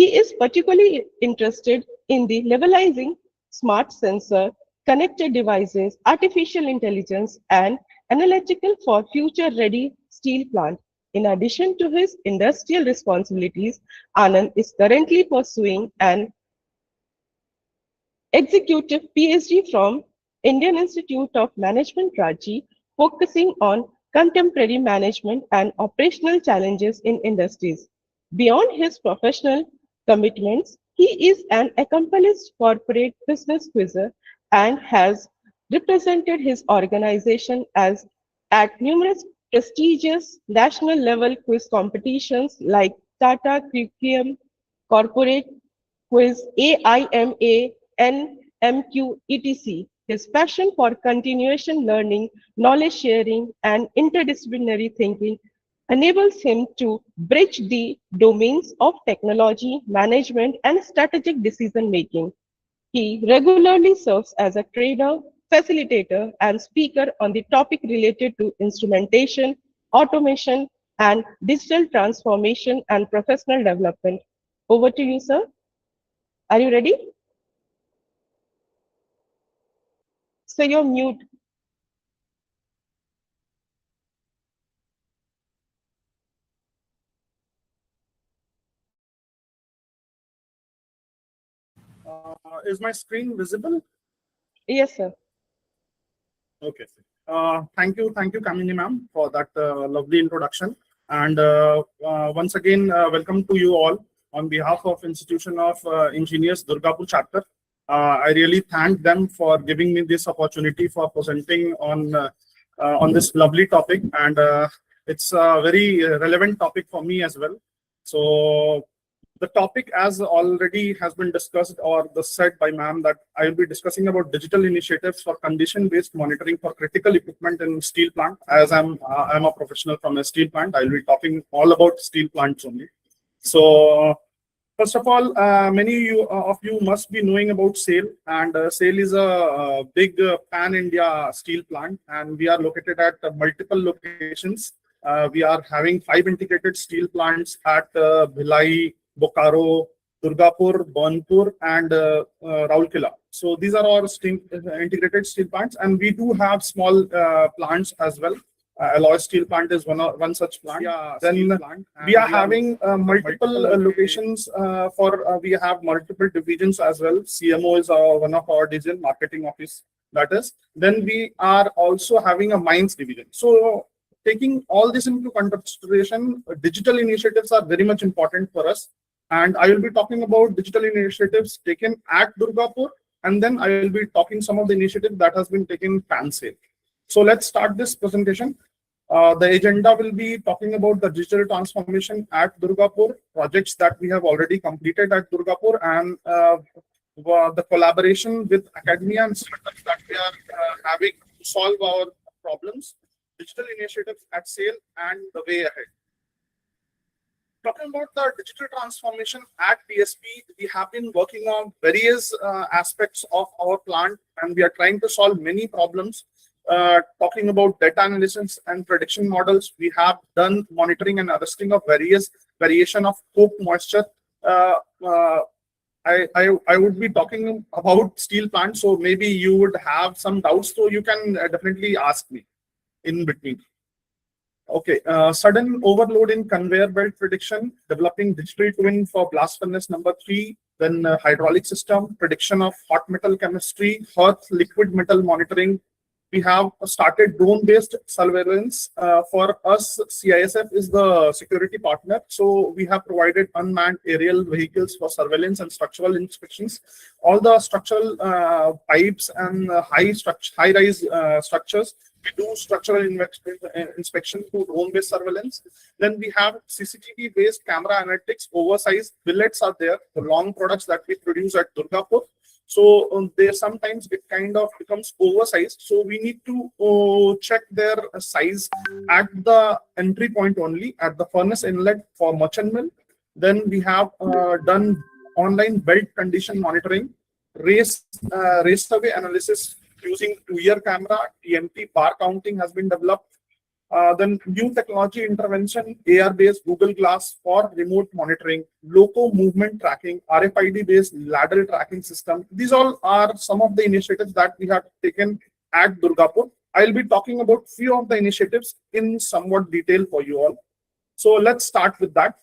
He is particularly interested in the levelizing smart sensor, connected devices, artificial intelligence, and analytical for future-ready steel plant. In addition to his industrial responsibilities, Anand is currently pursuing an executive PhD from Indian Institute of Management Ranchi, focusing on contemporary management and operational challenges in industries. Beyond his professional commitments, he is an accomplished corporate business quizzer and has represented his organization as at numerous prestigious national level quiz competitions like Tata Curriculum Corporate Quiz, AIMA, NMQ, etc. His passion for continuation learning, knowledge sharing, and interdisciplinary thinking enables him to bridge the domains of technology, management, and strategic decision making. He regularly serves as a trainer, facilitator, and speaker on the topic related to instrumentation, automation, and digital transformation and professional development. Over to you, sir. Are you ready? So you're mute. Is my screen visible? Yes, sir. Okay. Thank you, Kamini ma'am, for that lovely introduction. And once again, welcome to you all on behalf of Institution of Engineers Durgapur chapter. I really thank them for giving me this opportunity for presenting on this lovely topic, and it's a very relevant topic for me as well. So the topic, as already has been discussed or said by ma'am, that I will be discussing about digital initiatives for condition-based monitoring for critical equipment in steel plant. As I'm a professional from a steel plant, I will be talking all about steel plants only. So first of all, many of you must be knowing about SAIL, and SAIL is a big pan-India steel plant, and we are located at multiple locations. We are having 5 integrated steel plants at Bhilai, Bokaro, Durgapur, Burnpur, and Raulkela. So these are our integrated steel plants, and we do have small plants as well. Alloy steel plant is one such plant. Then we are having multiple locations we have multiple divisions as well. CMO is one of our division, marketing office, that is. Then we are also having a mines division. So taking all this into consideration, digital initiatives are very much important for us. And I will be talking about digital initiatives taken at Durgapur, and then I will be talking some of the initiatives that has been taken pan-SAIL. So let's start this presentation. The agenda will be talking about the digital transformation at Durgapur, projects that we have already completed at Durgapur, and the collaboration with academia and startups that we are having to solve our problems, digital initiatives at SAIL, and the way ahead. Talking about the digital transformation at DSP, we have been working on various aspects of our plant, and we are trying to solve many problems. Talking about data analysis and prediction models, we have done monitoring and arresting of various variation of coke moisture. I would be talking about steel plant, so maybe you would have some doubts, so you can definitely ask me in between. Okay, sudden overload in conveyor belt prediction, developing digital twin for blast furnace number 3, then hydraulic system, prediction of hot metal chemistry, earth liquid metal monitoring. We have started drone-based surveillance. For us, CISF is the security partner. So we have provided unmanned aerial vehicles for surveillance and structural inspections. All the structural pipes and high-rise structures, we do structural inspection through drone-based surveillance. Then we have CCTV-based camera analytics. Oversized billets are there, the long products that we produce at Durgapur. So they sometimes it kind of becomes oversized. So we need to check their size at the entry point only, at the furnace inlet for merchant mill. Then we have done online belt condition monitoring, race survey analysis using 2-year camera, TMT bar counting has been developed. Then new technology intervention, AR-based Google Glass for remote monitoring, loco movement tracking, RFID-based ladder tracking system. These all are some of the initiatives that we have taken at Durgapur. I'll be talking about few of the initiatives in somewhat detail for you all. So let's start with that.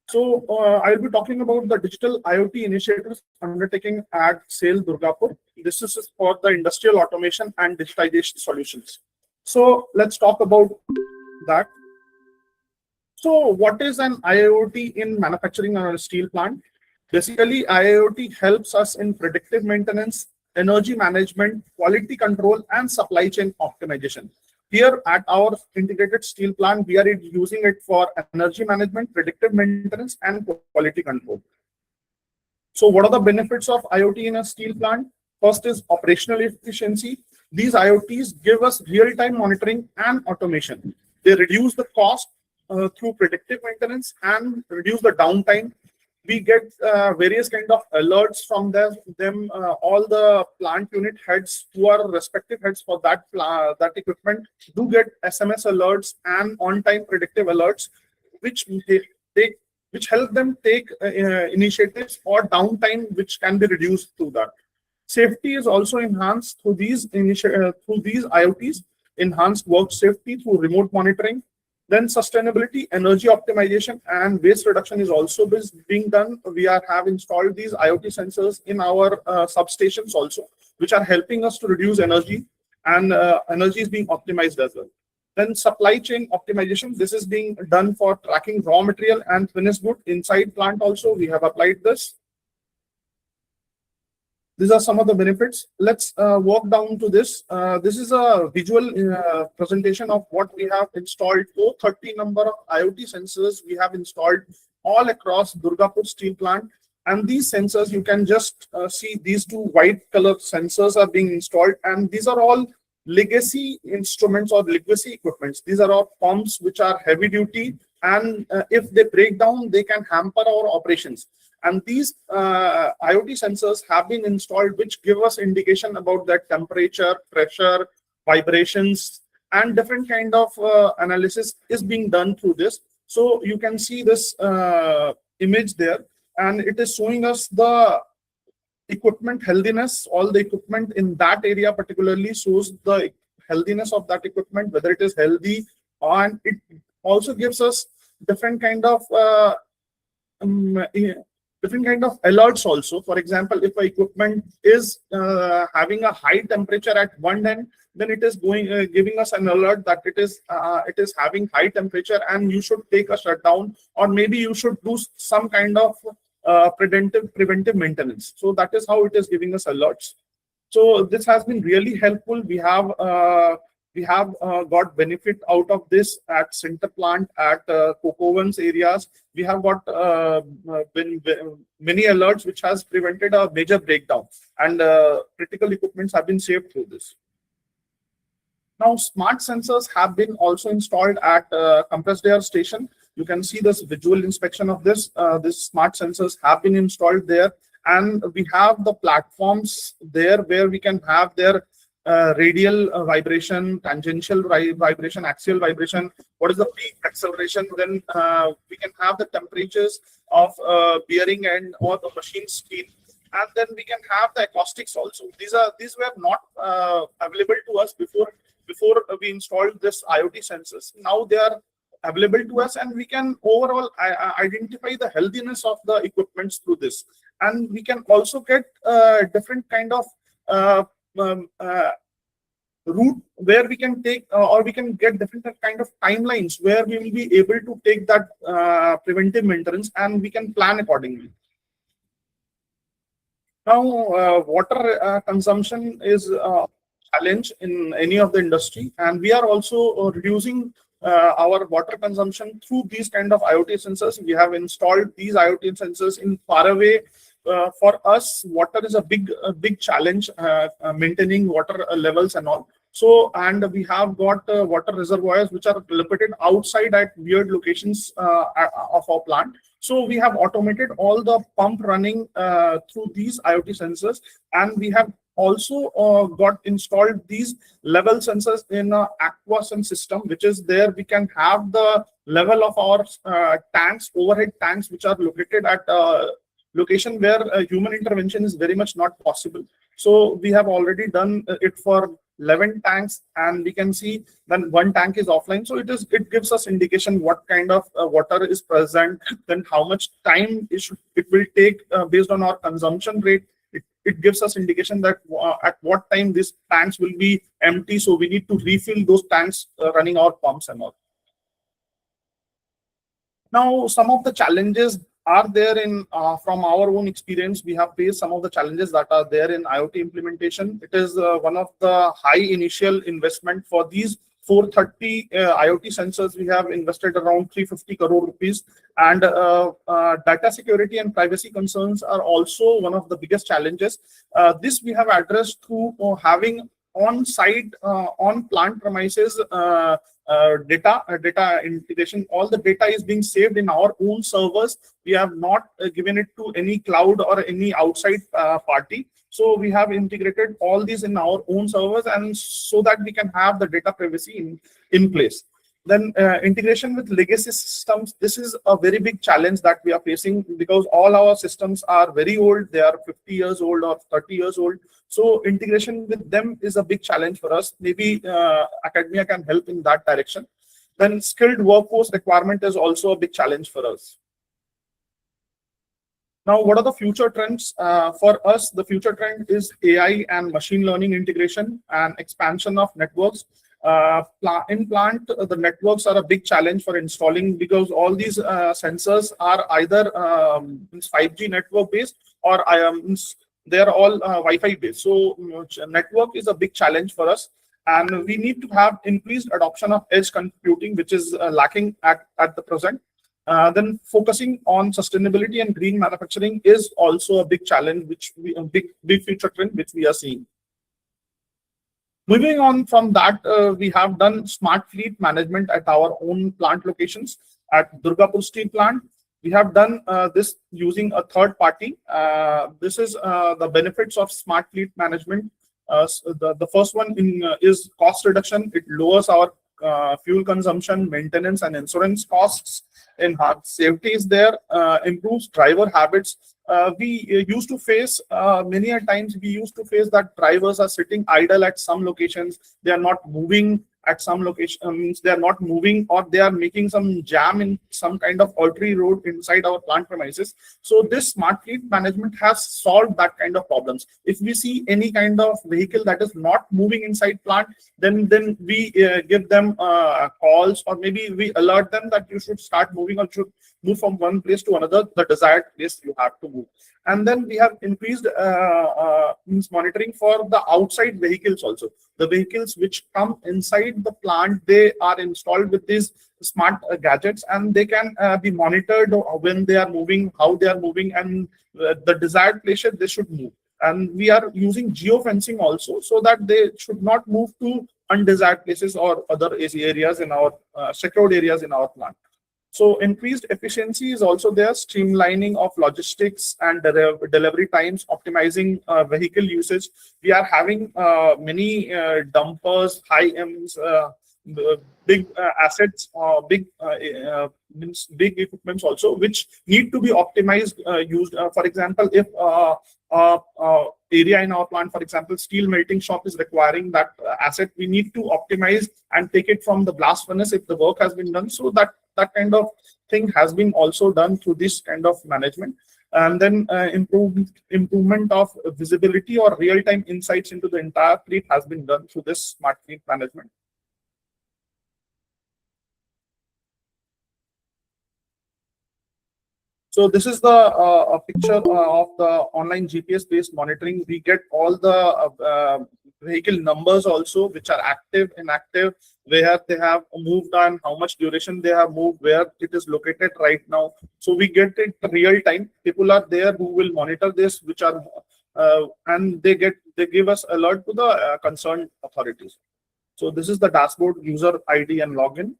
So I'll be talking about the digital IoT initiatives undertaking at SAIL Durgapur. This is for the industrial automation and digitization solutions. So let's talk about that. So what is an IoT in manufacturing or a steel plant? Basically, IoT helps us in predictive maintenance, energy management, quality control, and supply chain optimization. Here at our integrated steel plant, we are using it for energy management, predictive maintenance, and quality control. So what are the benefits of IoT in a steel plant? First is operational efficiency. These IoTs give us real-time monitoring and automation. They reduce the cost through predictive maintenance and reduce the downtime. We get various kind of alerts from them. All the plant unit heads who are respective heads for that equipment do get SMS alerts and on-time predictive alerts, which help them take initiatives or downtime which can be reduced through that. Safety is also enhanced through these IoTs, enhanced work safety through remote monitoring. Then sustainability, energy optimization, and waste reduction is also being done. We have installed these IoT sensors in our substations also, which are helping us to reduce energy, and energy is being optimized as well. Then supply chain optimization. This is being done for tracking raw material and finished good inside plant also. We have applied this. These are some of the benefits. Let's walk down to this. This is a visual presentation of what we have installed. 430 number of IoT sensors we have installed all across Durgapur steel plant. And these sensors, you can just see these two white color sensors are being installed. And these are all legacy instruments or legacy equipments. These are all pumps which are heavy duty. And if they break down, they can hamper our operations. And these IoT sensors have been installed, which give us indication about that temperature, pressure, vibrations, and different kind of analysis is being done through this. So you can see this image there, and it is showing us the equipment healthiness. All the equipment in that area particularly shows the healthiness of that equipment, whether it is healthy, and it also gives us different kind of alerts also. For example, if a equipment is having a high temperature at one end, then it is giving us an alert that it is having high temperature and you should take a shutdown, or maybe you should do some kind of preventive maintenance. So that is how it is giving us alerts. So this has been really helpful. We have got benefit out of this at center plant, at coke ovens areas. We have got many alerts which has prevented a major breakdown, and critical equipments have been saved through this. Now, smart sensors have been also installed at compressed air station. You can see this visual inspection of this. These smart sensors have been installed there, and we have the platforms there where we can have their radial vibration, tangential vibration, axial vibration, what is the peak acceleration. Then we can have the temperatures of bearing and or the machine speed, and then we can have the acoustics also. These were not available to us before we installed this IoT sensors. Now they are available to us, and we can overall identify the healthiness of the equipments through this, and we can also get different kind of route where we can take or we can get different kind of timelines where we will be able to take that preventive maintenance, and we can plan accordingly. Now, water consumption is a challenge in any of the industry, and we are also reducing our water consumption through these kind of IoT sensors. We have installed these IoT sensors in faraway. For us, water is a big challenge, maintaining water levels and all. So, and we have got water reservoirs which are located outside at weird locations of our plant. So we have automated all the pump running through these IoT sensors, and we have also got installed these level sensors in aquasun system, which is there we can have the level of our tanks, overhead tanks, which are located at location where human intervention is very much not possible. So we have already done it for 11 tanks, and we can see then one tank is offline. So it gives us indication what kind of water is present, then how much time it will take based on our consumption rate. It gives us indication that at what time these tanks will be empty, so we need to refill those tanks running our pumps and all. Now, some of the challenges are there in from our own experience. We have faced some of the challenges that are there in IoT implementation. It is one of the high initial investment for these 430 IoT sensors. We have invested around 350 crore rupees, and data security and privacy concerns are also one of the biggest challenges. This we have addressed through having on-site, on plant premises data integration. All the data is being saved in our own servers. We have not given it to any cloud or any outside party. So we have integrated all these in our own servers, and so that we can have the data privacy in place. Then integration with legacy systems. This is a very big challenge that we are facing, because all our systems are very old. They are 50 years old or 30 years old. So integration with them is a big challenge for us. Maybe academia can help in that direction. Then skilled workforce requirement is also a big challenge for us. Now, what are the future trends? For us, the future trend is AI and machine learning integration and expansion of networks. In plant, the networks are a big challenge for installing, because all these sensors are either 5G network based, or they are all Wi-Fi based. So network is a big challenge for us, and we need to have increased adoption of edge computing, which is lacking at the present. Then focusing on sustainability and green manufacturing is also a big challenge, which a big future trend which we are seeing. Moving on from that, we have done smart fleet management at our own plant locations. At Durgapur Steel Plant, we have done this using a third party. This is the benefits of smart fleet management. The first one is cost reduction. It lowers our fuel consumption, maintenance, and insurance costs. Enhanced safety is there, improves driver habits. We used to face many a times we used to face that drivers are sitting idle at some locations. They are not moving at some locations. They are not moving, or they are making some jam in some kind of artery road inside our plant premises. So this smart fleet management has solved that kind of problems. If we see any kind of vehicle that is not moving inside plant, then we give them calls, or maybe we alert them that you should start moving, or should move from one place to another, the desired place you have to move. And then we have increased monitoring for the outside vehicles also. The vehicles which come inside the plant, they are installed with these smart gadgets, and they can be monitored when they are moving, how they are moving, and the desired place they should move. And we are using geofencing also, so that they should not move to undesired places or other areas in our secured areas in our plant. So increased efficiency is also there, streamlining of logistics and delivery times, optimizing vehicle usage. We are having many dumpers, high M's, big assets, means big equipments also, which need to be optimized, used. For example, if area in our plant, for example, steel melting shop is requiring that asset, we need to optimize and take it from the blast furnace if the work has been done. So that kind of thing has been also done through this kind of management. And then improvement of visibility or real-time insights into the entire fleet has been done through this smart fleet management. So this is the a picture of the online GPS-based monitoring. We get all the vehicle numbers also, which are active, inactive, where they have moved on, how much duration they have moved, where it is located right now. So we get it real time. People are there who will monitor this, which are and they give us alert to the concerned authorities. So this is the dashboard, user ID and login.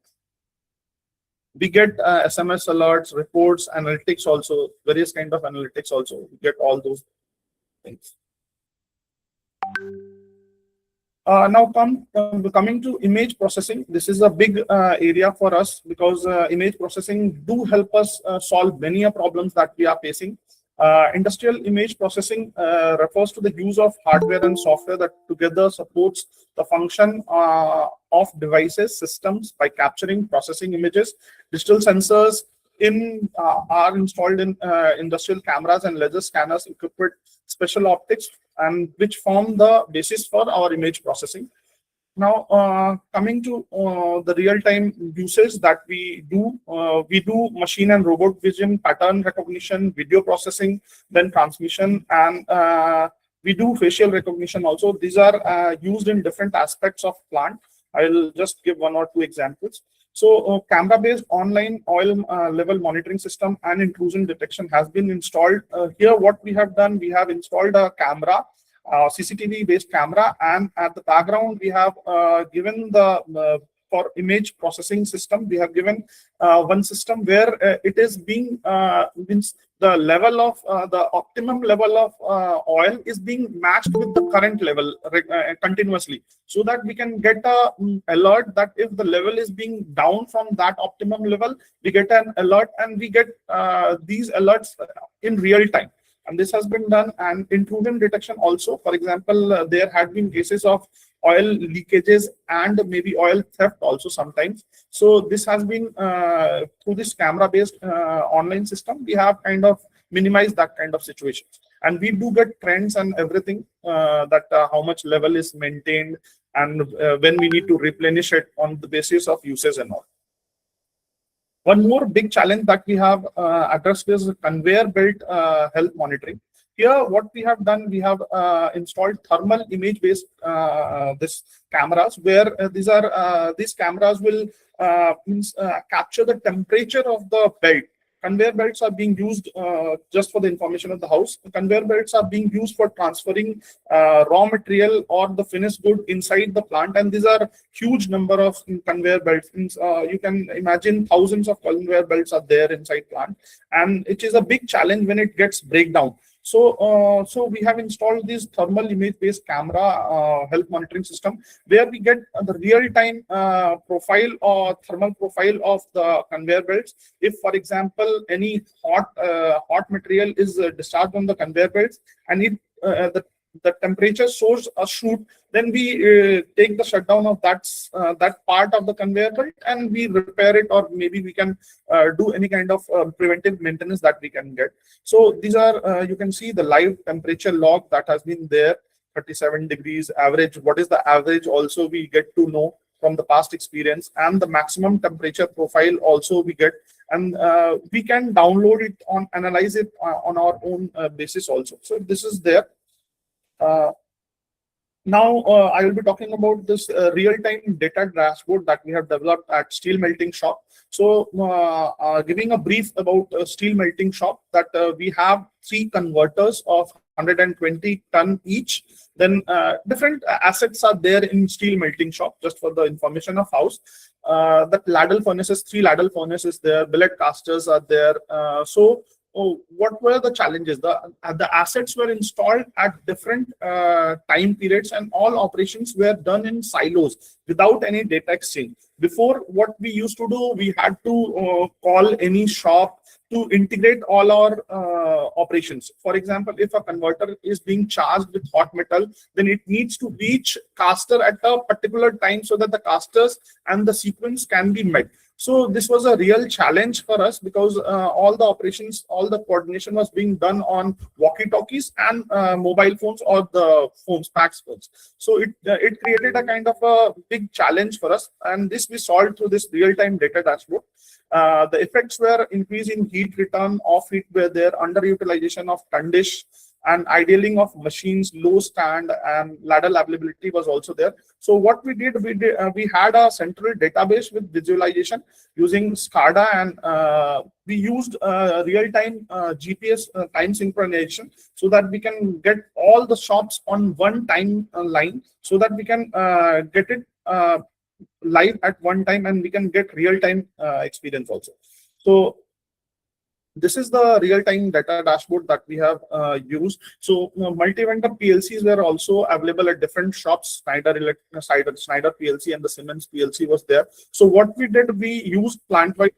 We get SMS alerts, reports, analytics also, various kind of analytics also. We get all those things. Now coming to image processing, this is a big area for us because image processing do help us solve many problems that we are facing. Industrial image processing refers to the use of hardware and software that together supports the function of devices, systems by capturing, processing images. Digital sensors are installed in industrial cameras and laser scanners equipped with special optics, and which form the basis for our image processing. Now, coming to the real-time usage that we do machine and robot vision, pattern recognition, video processing, then transmission, and we do facial recognition also. These are used in different aspects of plant. I'll just give one or two examples. So, camera-based online oil level monitoring system and intrusion detection has been installed. Here, what we have done, we have installed a camera, CCTV-based camera, and at the background, we have given the for image processing system, we have given one system where it is being means the level of the optimum level of oil is being matched with the current level continuously, so that we can get a alert that if the level is being down from that optimum level, we get an alert, and we get these alerts in real time. And this has been done. And intrusion detection also, for example, there had been cases of oil leakages and maybe oil theft also sometimes. So this has been through this camera based online system, we have kind of minimized that kind of situations, and we do get trends and everything that how much level is maintained, and when we need to replenish it on the basis of usage and all. One more big challenge that we have addressed is conveyor belt health monitoring. Here, what we have done, we have installed thermal image-based this cameras, where these cameras will capture the temperature of the belt. Conveyor belts are being used, just for the information of the house, conveyor belts are being used for transferring raw material or the finished good inside the plant, and these are huge number of conveyor belts. You can imagine thousands of conveyor belts are there inside plant, and it is a big challenge when it gets breakdown. So, we have installed this thermal image-based camera health monitoring system, where we get the real-time profile or thermal profile of the conveyor belts. If, for example, any hot material is discharged on the conveyor belts, and it the temperature shows a shoot, then we take the shutdown of that part of the conveyor belt, and we repair it, or maybe we can do any kind of preventive maintenance that we can get. So these are you can see the live temperature log that has been there, 37 degrees average. What is the average also we get to know from the past experience, and the maximum temperature profile also we get, and we can download it on analyze it on our own basis also. So this is there. Now, I will be talking about this real-time data dashboard that we have developed at steel melting shop. So, giving a brief about steel melting shop, that we have 3 converters of 120 ton each. Then different assets are there in steel melting shop, just for the information of house. The ladle furnaces, 3 ladle furnaces there, billet casters are there. What were the challenges? The assets were installed at different time periods, and all operations were done in silos without any data exchange. Before, what we used to do, we had to call any shop to integrate all our operations. For example, if a converter is being charged with hot metal, then it needs to reach caster at a particular time, so that the casters and the sequence can be met. So this was a real challenge for us, because all the operations, all the coordination was being done on walkie-talkies and mobile phones, or the phones, fax phones. So it created a kind of a big challenge for us, and this we solved through this real-time data dashboard. The effects were increase in heat return, off heat were there, underutilization of tundish, and idling of machines, low stand, and ladle availability was also there. So what we did, we had a central database with visualization using SCADA, and we used real-time GPS time synchronization, so that we can get all the shops on one time line, so that we can get it live at one time, and we can get real-time experience also. So This is the real-time data dashboard that we have used. So multi-vendor PLCs were also available at different shops. Schneider PLC and the Siemens PLC was there. So what we did, we used plant-wide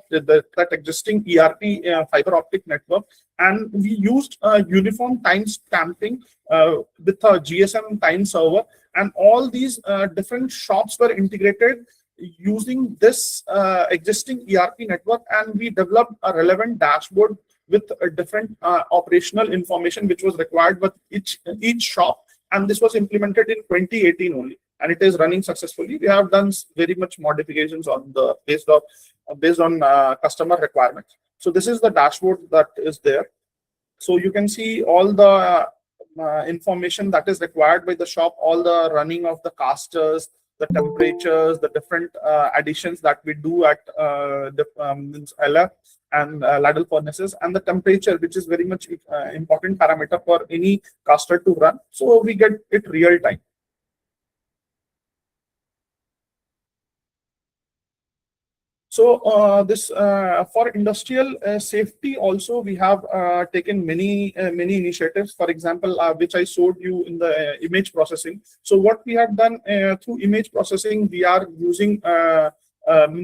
that existing ERP fiber optic network, and we used uniform time stamping with a GSM time server, and all these different shops were integrated using this existing ERP network, and we developed a relevant dashboard with a different operational information which was required with each shop, and this was implemented in 2018 only, and it is running successfully. We have done very much modifications on the based on customer requirements. So this is the dashboard that is there. So you can see all the information that is required by the shop, all the running of the casters, the temperatures, the different additions that we do at the LF and ladle furnaces, and the temperature, which is very much important parameter for any caster to run. So we get it real time. So this for industrial safety also, we have taken many initiatives. For example, which I showed you in the image processing. So what we have done through image processing, we are using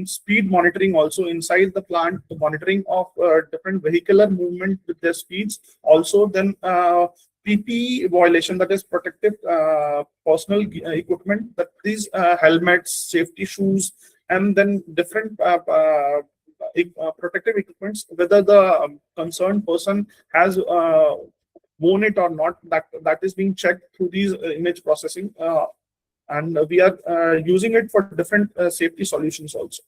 speed monitoring also inside the plant, the monitoring of different vehicular movement with their speeds. Also, then PPE violation, that is protective personal equipment, that these helmets, safety shoes, and then different protective equipments, whether the concerned person has worn it or not, that is being checked through these image processing, and we are using it for different safety solutions also.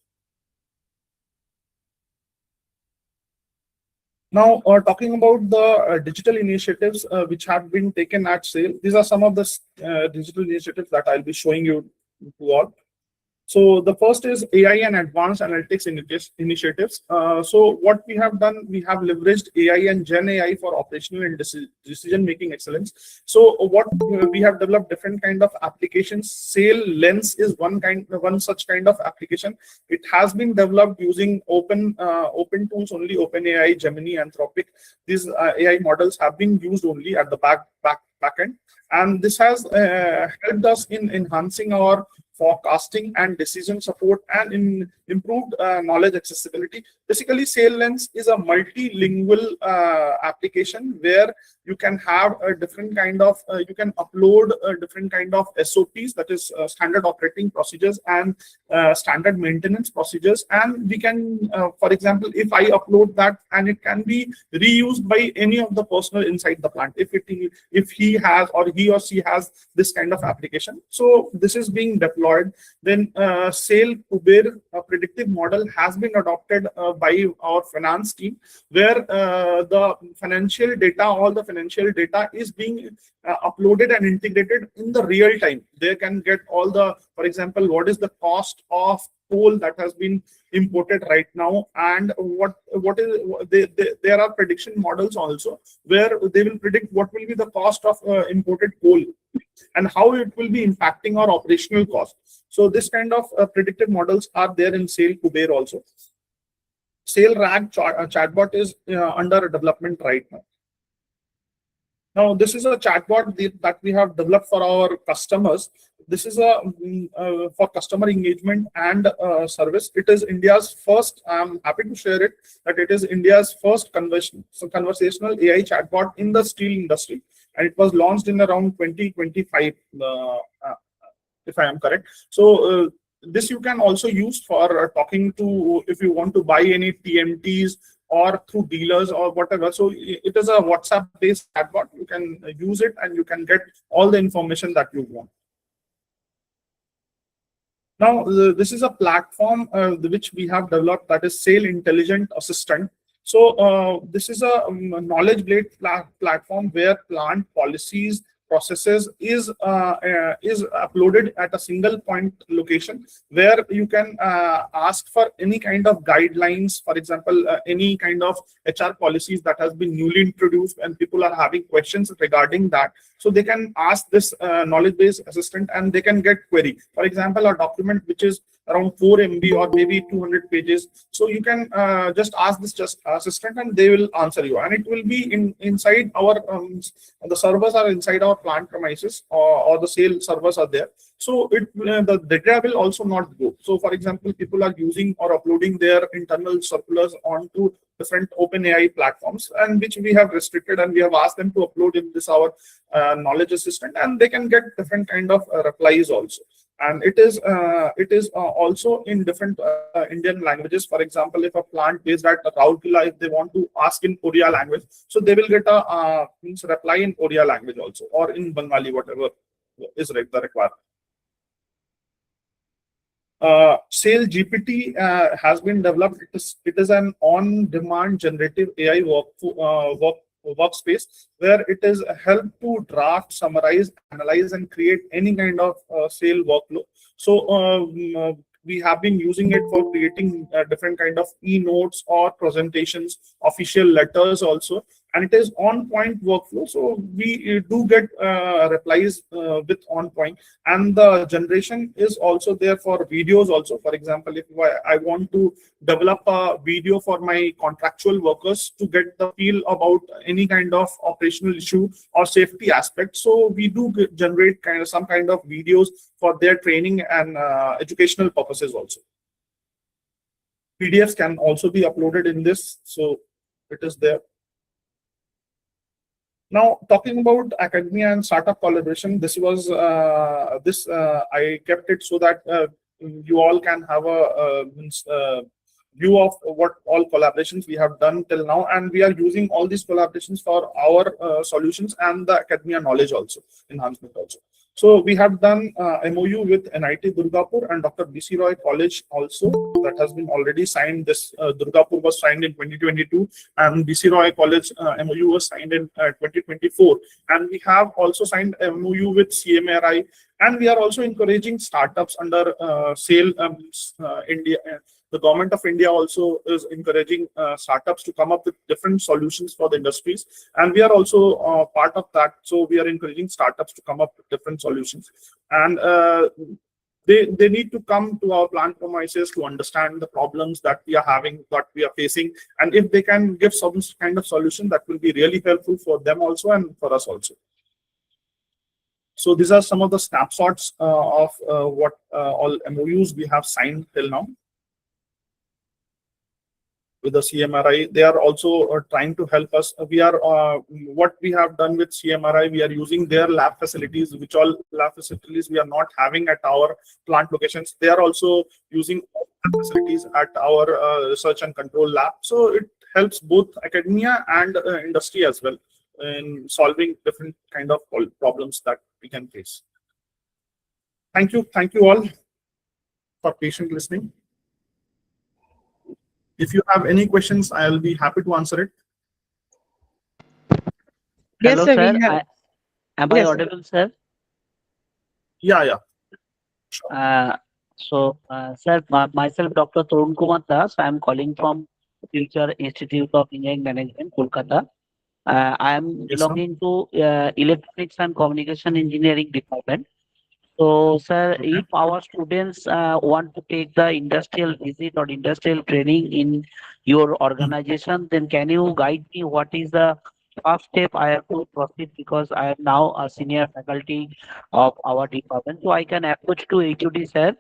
Now, talking about the digital initiatives which have been taken at SAIL, these are some of the digital initiatives that I'll be showing you to all. So the first is AI and advanced analytics initiatives. So what we have done, we have leveraged AI and Gen AI for operational and decision-making excellence. So what we have developed different kind of applications. SAIL Lens is one such kind of application. It has been developed using open tools only, OpenAI, Gemini, Anthropic. These AI models have been used only at the back end, and this has helped us in enhancing our forecasting and decision support and in improved knowledge accessibility. Basically, SAIL Lens is a multilingual application where you can have a different kind of you can upload a different kind of SOPs, that is standard operating procedures, and standard maintenance procedures, and we can for example, if I upload that, and it can be reused by any of the personnel inside the plant if he has or he or she has this kind of application. So this is being deployed. Then SAIL Kuber predictive model has been adopted by our finance team, where the financial data, all the financial data is being uploaded and integrated in the real time. They can get all the, for example, what is the cost of coal that has been imported right now, and what is there are prediction models also where they will predict what will be the cost of imported coal and how it will be impacting our operational cost. So this kind of predictive models are there in SAIL Kuber also. SAIL RAG chatbot is under development right now. Now, this is a chatbot that we have developed for our customers. This is a for customer engagement and service. It is India's first. I'm happy to share it that it is India's first conversational AI chatbot in the steel industry, and it was launched in around 2025, if I am correct. So this you can also use for talking to, if you want to buy any TMTs or through dealers or whatever. So it is a WhatsApp-based chatbot. You can use it and you can get all the information that you want. Now, this is a platform which we have developed, that is SAIL Intelligent Assistant. So this is a knowledge-based platform where plant policies, processes is uploaded at a single point location, where you can ask for any kind of guidelines. For example, any kind of HR policies that has been newly introduced and people are having questions regarding that. So they can ask this knowledge-based assistant and they can get query. For example, a document which is around 4 MB or maybe 200 pages. So you can just ask this just assistant and they will answer you, and it will be inside our the servers are inside our plant premises, or the sale servers are there. So the data will also not go. So for example, people are using or uploading their internal circulars onto different OpenAI platforms, and which we have restricted, and we have asked them to upload in this our knowledge assistant, and they can get different kind of replies also. And it is also in different Indian languages. For example, if a plant based at Raurkela, if they want to ask in Oriya language, so they will get a reply in Oriya language also, or in Bengali, whatever is the requirement. Sale GPT has been developed. It is an on-demand generative AI workspace where it is help to draft, summarize, analyze, and create any kind of sale workflow. So we have been using it for creating different kind of e-notes or presentations, official letters also, and it is on point workflow. So we do get replies with on point, and the generation is also there for videos also. For example, if I want to develop a video for my contractual workers to get the feel about any kind of operational issue or safety aspect, so we do generate some kind of videos for their training and educational purposes also. PDFs can also be uploaded in this, so it is there. Now, talking about academia and startup collaboration, this was I kept it so that you all can have a view of what all collaborations we have done till now, and we are using all these collaborations for our solutions and the academia knowledge also, enhancement also. So we have done MOU with NIT Durgapur and Dr. BC Roy College also, that has been already signed. This Durgapur was signed in 2022, and BC Roy College MOU was signed in 2024. And we have also signed MOU with CMRI, and we are also encouraging startups under SAIL India. The government of India also is encouraging startups to come up with different solutions for the industries, and we are also part of that. So we are encouraging startups to come up with different solutions, and they need to come to our plant premises to understand the problems that we are having, that we are facing, and if they can give some kind of solution, that will be really helpful for them also and for us also. So these are some of the snapshots of what all MOUs we have signed till now with the CMRI. They are also trying to help us. We are what we have done with CMRI, we are using their lab facilities, which all lab facilities we are not having at our plant locations. They are also using facilities at our research and control lab. So it helps both academia and industry as well in solving different kind of problems that we can face. Thank you all for patient listening. If you have any questions, I'll be happy to answer it. Yes, Hello, sir. sir. Am I audible, sir? Yeah. Sure. Sir, myself, Dr. Tarun Kumar Das. I am calling from Future Institute of Engineering Management, Kolkata. I am belonging to Electronics and Communication Engineering Department. So, sir, if our students want to take the industrial visit or industrial training in your organization, then can you guide me what is the first step I have to proceed, because I am now a senior faculty of our department. So I can approach to HOD, sir,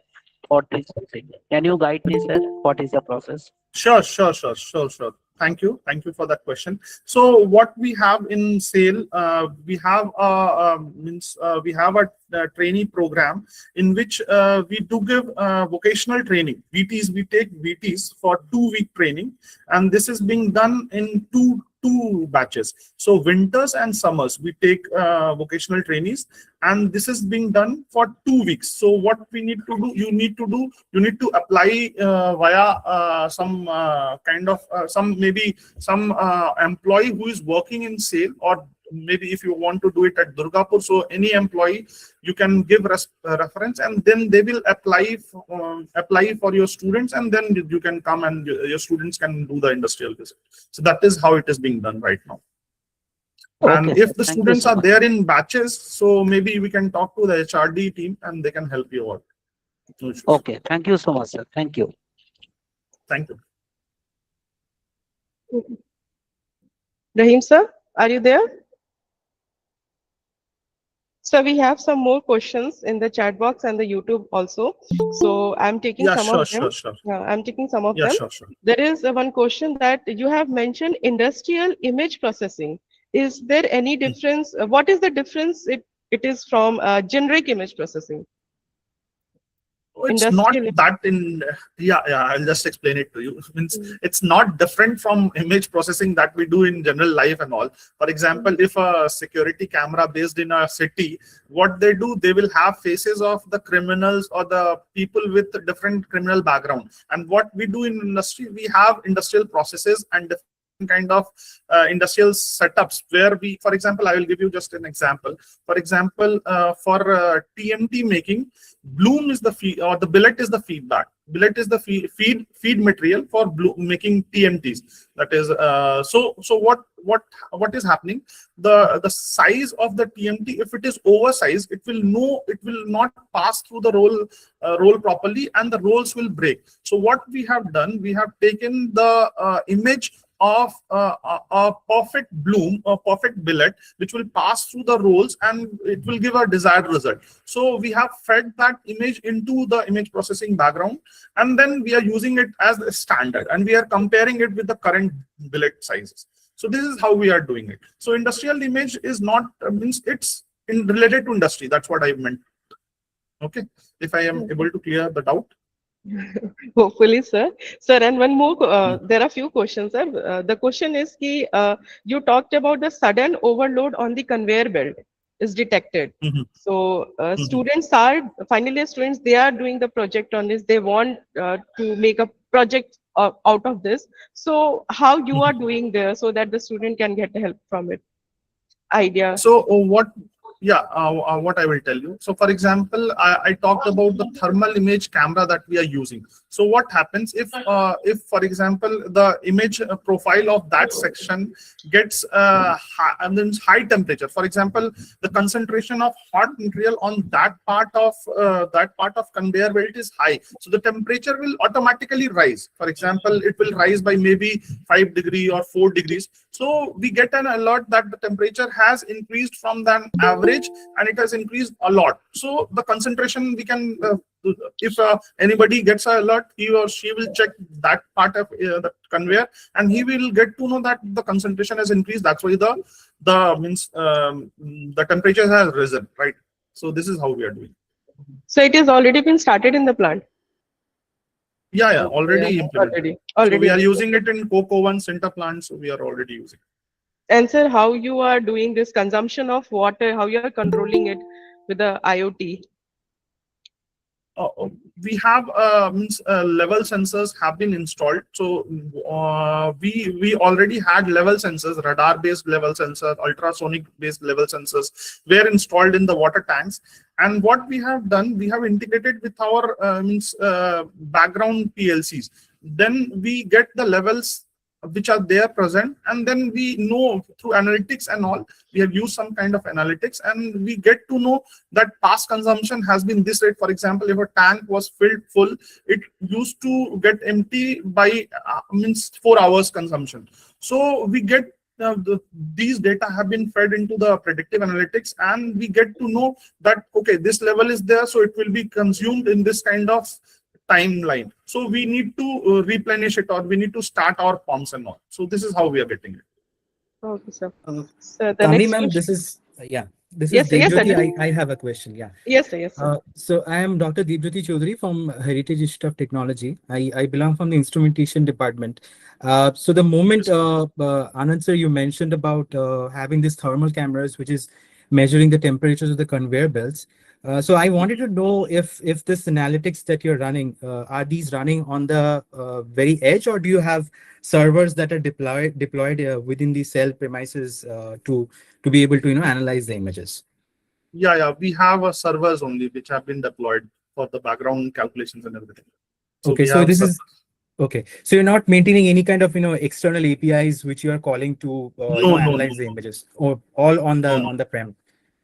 for this visit. Can you guide me, sir? What is the process? Sure. Thank you for that question. So what we have in SAIL, we have a trainee program in which we do give vocational training. VTs, we take VTs for 2-week training, and this is being done in two batches. So winters and summers we take vocational trainees, and this is being done for 2 weeks. So what we need to do, you need to apply via some kind of some employee who is working in SAIL, or maybe if you want to do it at Durgapur, so any employee you can give reference, and then they will apply for your students, and then you can come and your students can do the industrial visit. So that is how it is being done right now. Okay, and sir. if the Thank you students so are much. there in batches, so maybe we can talk to the HRD team and they can help you out. No issues. Okay. Thank you so much, sir. Thank you. Thank you. Rahim sir, are you there? So we have some more questions in the chat box and the YouTube also. So I'm taking Yeah, some of sure, them. sure, sure. Yeah, I'm taking some of Yeah, them. sure, sure. There is one question that you have mentioned industrial image processing. Is there any Hmm. difference? What is the difference it is from generic image processing? Oh, it's not Industrial. that in, yeah, I'll just explain it to you. It means Mm, it's not different from image processing that we do in general life and all. For example, mm, if a security camera based in a city, what they do, they will have faces of the criminals or the people with a different criminal background. And what we do in industry, we have industrial processes and different kind of industrial setups where we, for example, I will give you just an example. For example, for TMT making, bloom is the feed, or the billet is the feedback. Billet is the feed material for making TMTs. That is, so what is happening? The size of the TMT, if it is oversized, it will not pass through the roll properly, and the rolls will break. So what we have done, we have taken the image of a perfect bloom, a perfect billet, which will pass through the rolls and it will give a desired result. So we have fed that image into the image processing background, and then we are using it as a standard, and we are comparing it with the current billet sizes. So this is how we are doing it. So industrial image is not means it's related to industry. That's what I meant. Okay, if I am able to clear the doubt. hopefully, sir. Sir, and one more, Hmm. there are few questions, sir. The question is ki, you talked about the sudden overload on the conveyor belt is detected. Mhm. So Mhm. students are, final year students, they are doing the project on this. They want to make a project out of this. So how you are Mhm. doing there so that the student can get help from it? Idea. So what I will tell you. So for example, I talked about the thermal image camera that we are using. So what happens if for example the image profile of that section gets and then high temperature. For example, the concentration of hot material on that part of conveyor belt is high. So the temperature will automatically rise. For example, it will rise by maybe 5 degrees or 4 degrees. So we get an alert that the temperature has increased from the average, and it has increased a lot. So the concentration we can, if anybody gets an alert, he or she will check that part of the conveyor, and he will get to know that the concentration has increased. That's why the temperature has risen, right? So this is how we are doing. So it has already been started in the plant. Yeah, Yeah, already implemented. already, So we already are using implemented. it in Cocoa One Center plant. So we are already using it. And sir, how you are doing this consumption of water, how you are controlling it with the IoT? We have level sensors have been installed. So we already had level sensors, radar based level sensors, ultrasonic based level sensors were installed in the water tanks. And what we have done, we have integrated with our background PLCs. Then we get the levels which are there present, and then we know through analytics and all, we have used some kind of analytics, and we get to know that past consumption has been this rate. For example, if a tank was filled full, it used to get empty by 4 hours consumption. So we get these data have been fed into the predictive analytics, and we get to know that okay, this level is there, so it will be consumed in this kind of timeline. So we need to replenish it, or we need to start our pumps and all. So this is how we are getting it. Okay, sir. Uh, So the Kamini next ma'am, question. this is yeah, this is Yes, sir. Yes, sir. Deepjyoti. I have a question. Yeah. Yes, sir. Yes, sir. So I am Dr. Deepjyoti Chaudhary from Heritage Institute of Technology. I belong from the instrumentation department. So the moment Anand sir, you mentioned about having these thermal cameras, which is measuring the temperatures of the conveyor belts. So I wanted to know if this analytics that you're running, are these running on the very edge, or do you have servers that are deployed within the cell premises to be able to analyze the images? Yeah, we have servers only which have been deployed for the background calculations and everything. So Okay, we so have this servers. is okay. So you're not maintaining any kind of external APIs which you are calling to No, analyze the images, or all on no, the no. prem.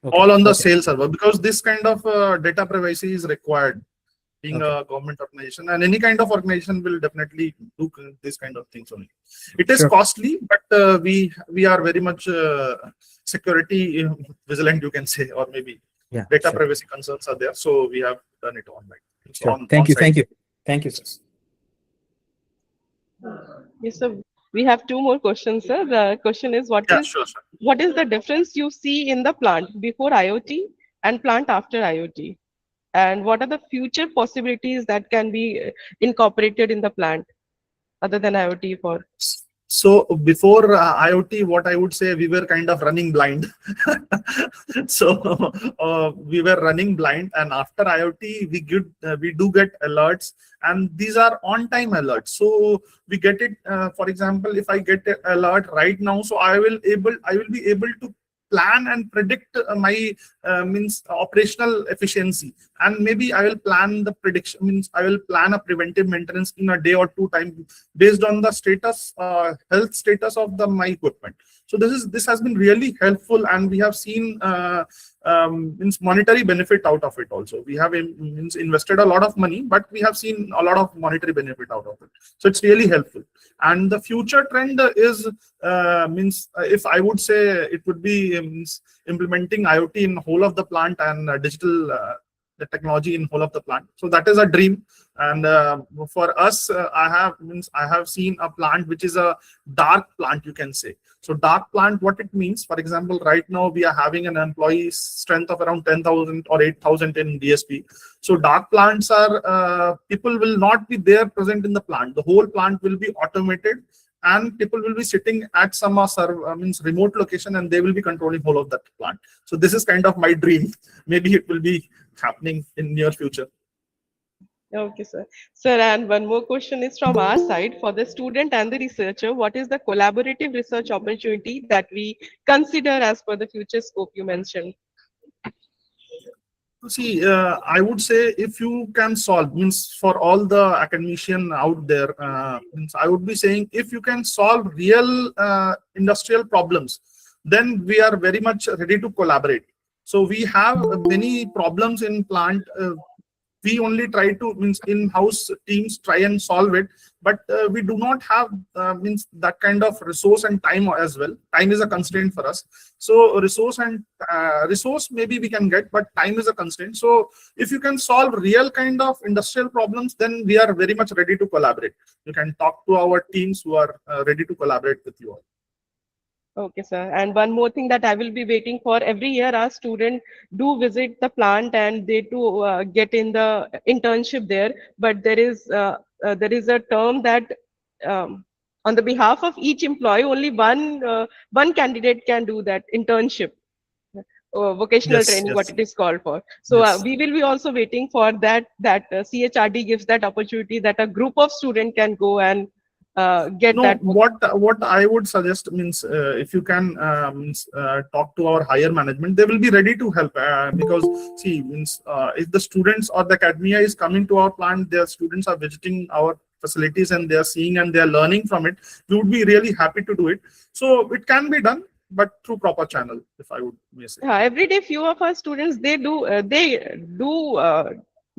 Okay, All on the okay, sales server, because this kind of data privacy is required. being a government organization, and any kind of organization will definitely do this kind of things only. It is costly, but we are very much security vigilant, you can say, or maybe data privacy concerns are there, so we have done it online. Thank you, sir. Yes, sir. We have two more questions, sir. The question is, what is the difference you see in the plant before IoT and plant after IoT? And what are the future possibilities that can be incorporated in the plant other than IoT for? So before IoT, what I would say, we were kind of running blind. So we were running blind, and after IoT, we do get alerts, and these are on-time alerts. So we get it. For example, if I get an alert right now, so I will be able to plan and predict my means operational efficiency, and maybe I will plan the prediction, means I will plan a preventive maintenance in a day or two time based on the status, health status of my equipment. So this has been really helpful, and we have seen means monetary benefit out of it also. We have invested a lot of money, but we have seen a lot of monetary benefit out of it. So it's really helpful. And the future trend is if I would say, it would be implementing IoT in whole of the plant and digital the technology in whole of the plant. So that is a dream. And for us, I have seen a plant which is a dark plant, you can say. So dark plant, what it means, for example, right now we are having an employee strength of around 10,000 or 8,000 in DSP. So dark plants are, people will not be there present in the plant. The whole plant will be automated, and people will be sitting at some remote location, and they will be controlling whole of that plant. So this is kind of my dream. Maybe it will be happening in near future. Okay, sir. Sir, and one more question is from our side. For the student and the researcher, what is the collaborative research opportunity that we consider as per the future scope you mentioned? See, I would say, if you can solve, means for all the academician out there, I would be saying, if you can solve real industrial problems, then we are very much ready to collaborate. So we have many problems in plant. We only try to, in-house teams try and solve it, but we do not have that kind of resource and time as well. Time is a constraint for us. So resource maybe we can get, but time is a constraint. So if you can solve real kind of industrial problems, then we are very much ready to collaborate. You can talk to our teams who are ready to collaborate with you all. Okay, sir. And one more thing that I will be waiting for, every year our students do visit the plant and they do get in the internship there. But there is a term that on the behalf of each employee, only one candidate can do that internship, vocational training, what it is called for. So we will be also waiting for that CHRD gives that opportunity that a group of students can go and get that. What I would suggest, if you can talk to our higher management, they will be ready to help, because see, if the students or the academia is coming to our plant, their students are visiting our facilities and they are seeing and they are learning from it, we would be really happy to do it. So it can be done, but through proper channel, if I would say. Every day few of our students they do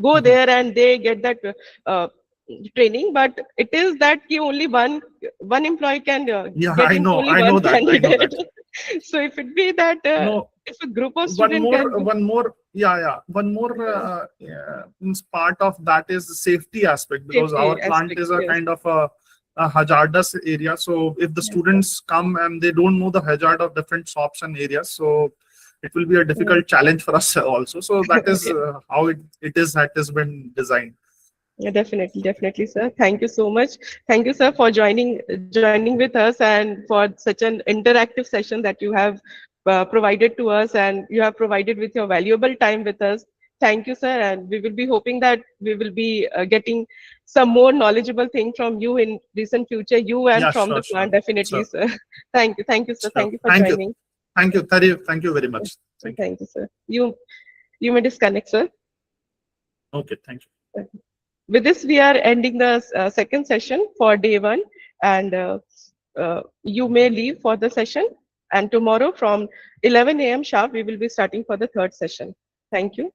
go there and they get that training, but it is that only one employee can get I know that. So if it be that if a group of students one more part of that is safety aspect, because our plant is a kind of a hazardous area. So if the students come and they don't know the hazard of different shops and areas, so it will be a difficult challenge for us also. So that is how it has been designed. Yeah, definitely, sir. Thank you so much. Thank you, sir, for joining with us and for such an interactive session that you have provided to us, and you have provided with your valuable time with us. Thank you, sir, and we will be hoping that we will be getting some more knowledgeable thing from you in recent future. You and from the plant, definitely, sir. Thank you, sir. Sure. Thank you for joining. Thank you very much. Thank you, sir. You may disconnect, sir. Okay, thank you. With this, we are ending the second session for day one, and you may leave for the session. And tomorrow from 11 a.m. sharp, we will be starting for the third session. Thank you.